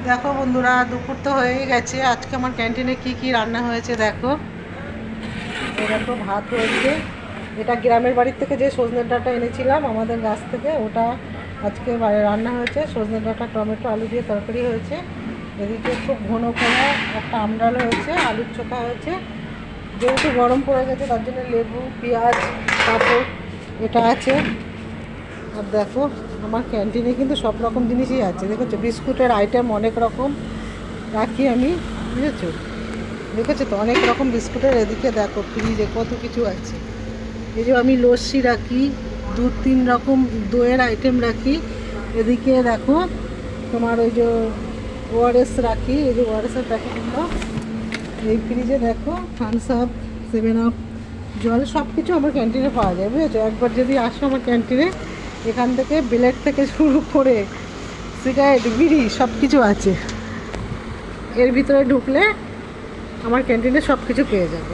দেখো বন্ধুরা, দুপুর তো হয়ে গেছে। আজকে আমার ক্যান্টিনে কি কি রান্না হয়েছে দেখো। দেখো ভাত হয়েছে, এটা গ্রামের বাড়ির থেকে যে সজনের ডাঁটা এনেছিলাম আমাদের গাছ থেকে, ওটা আজকে রান্না হয়েছে। সজনের ডাঁটা টমেটো আলু দিয়ে তরকারি হয়েছে। এদিকে খুব ঘন করা একটা আমডাল হয়েছে, আলুর চোখা হয়েছে। যেহেতু গরম পড়ে গেছে তার জন্য লেবু, পেঁয়াজ, পাঁপড় এটা আছে। আর দেখো আমার ক্যান্টিনে কিন্তু সব রকম জিনিসই আছে। দেখেছো বিস্কুটের আইটেম অনেক রকম রাখি আমি, বুঝেছো? দেখেছো তো অনেক রকম বিস্কুটের। এদিকে দেখো ফ্রিজে কত কিছু আছে। এই যে আমি লস্যি রাখি, 2-3 রকম দইয়ের আইটেম রাখি। এদিকে দেখো তোমার ওই যে ওআরএস রাখি, এই যে ওআরএসের প্যাকেটগুলো। এই ফ্রিজে দেখো থামস আপ, 7 আপ জল, সব কিছু আমার ক্যান্টিনে পাওয়া যায়, বুঝেছো? একবার যদি আসো আমার ক্যান্টিনে, এখান থেকে ব্লেড থেকে শুরু করে সিগারেট, বিড়ি সব কিছু আছে। এর ভিতরে ঢুকলে আমার ক্যান্টিনে সব কিছু পেয়ে যাবে।